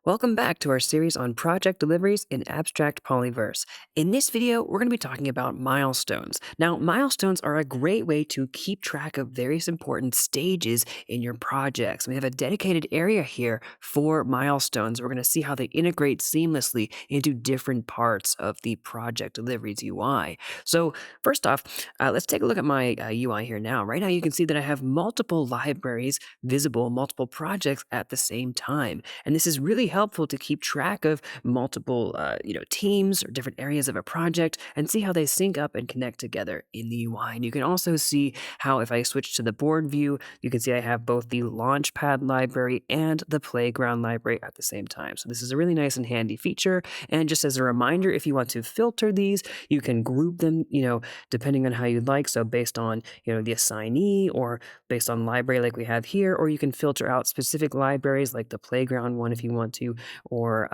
Welcome back to our series on project deliveries in abstract Polyverse. In this video, we're going to be talking about milestones. Now, milestones are a great way to keep track of various important stages in your projects. We have a dedicated area here for milestones. We're going to see how they integrate seamlessly into different parts of the project deliveries UI. So, first off, let's take a look at my UI here now. Right now, you can see that I have multiple libraries visible, multiple projects at the same time. And this is really helpful to keep track of multiple, teams or different areas of a project and see how they sync up and connect together in the UI. And you can also see how if I switch to the board view, you can see I have both the Launchpad library and the Playground library at the same time. So this is a really nice and handy feature. And just as a reminder, if you want to filter these, you can group them, depending on how you'd like. So based on, the assignee or based on library like we have here, or you can filter out specific libraries like the Playground one if you want to, or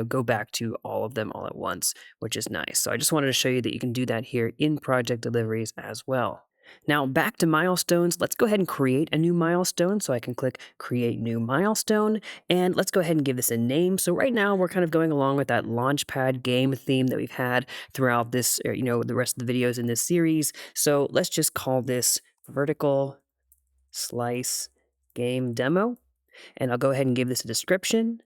go back to all of them all at once, which is nice. So I just wanted to show you that you can do that here in Project Deliveries as well. Now back to milestones, let's go ahead and create a new milestone. So I can click create new milestone, and let's go ahead and give this a name. So right now we're kind of going along with that Launchpad game theme that we've had throughout this, the rest of the videos in this series. So let's just call this vertical slice game demo. And I'll go ahead and give this a description.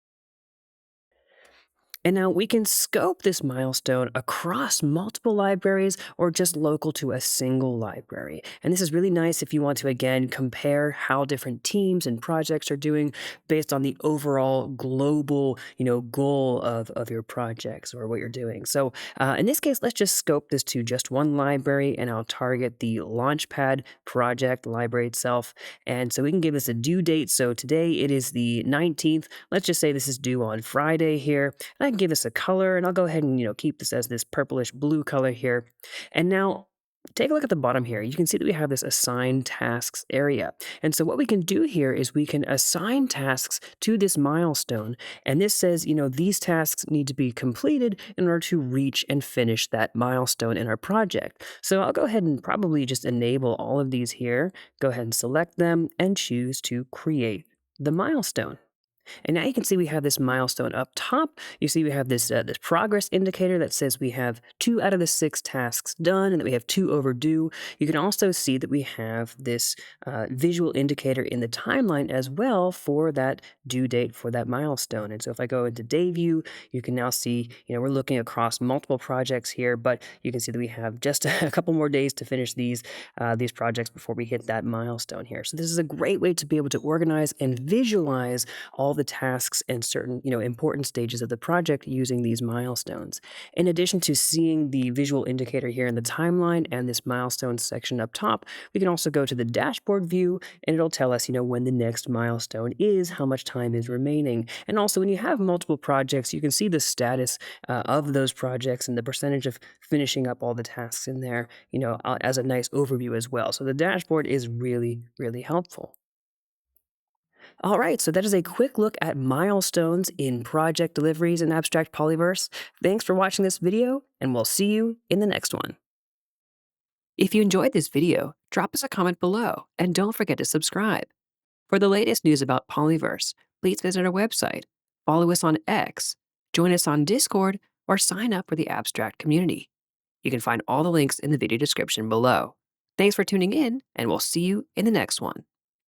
And now we can scope this milestone across multiple libraries or just local to a single library. And this is really nice if you want to, again, compare how different teams and projects are doing based on the overall global, goal of your projects or what you're doing. So in this case, let's just scope this to just one library, and I'll target the Launchpad project library itself. And so we can give this a due date. So today it is the 19th. Let's just say this is due on Friday here. And I can give this a color, and I'll go ahead and keep this as this purplish blue color here. And now take a look at the bottom here. You can see that we have this assign tasks area. And so what we can do here is we can assign tasks to this milestone. And this says, these tasks need to be completed in order to reach and finish that milestone in our project. So I'll go ahead and probably just enable all of these here. Go ahead and select them and choose to create the milestone. And now you can see we have this milestone up top. You see we have this progress indicator that says we have 2 out of the 6 tasks done and that we have 2 overdue. You can also see that we have this visual indicator in the timeline as well for that due date for that milestone. And so if I go into day view, you can now see, we're looking across multiple projects here, but you can see that we have just a couple more days to finish these projects before we hit that milestone here. So this is a great way to be able to organize and visualize all the tasks and certain, important stages of the project using these milestones. In addition to seeing the visual indicator here in the timeline and this milestone section up top, we can also go to the dashboard view, and it'll tell us, when the next milestone is, how much time is remaining. And also when you have multiple projects, you can see the status of those projects and the percentage of finishing up all the tasks in there, as a nice overview as well. So the dashboard is really, really helpful. All right, so that is a quick look at milestones in project deliveries in Abstract Polyverse. Thanks for watching this video, and we'll see you in the next one. If you enjoyed this video, drop us a comment below, and don't forget to subscribe. For the latest news about Polyverse, please visit our website, follow us on X, join us on Discord, or sign up for the Abstract community. You can find all the links in the video description below. Thanks for tuning in, and we'll see you in the next one.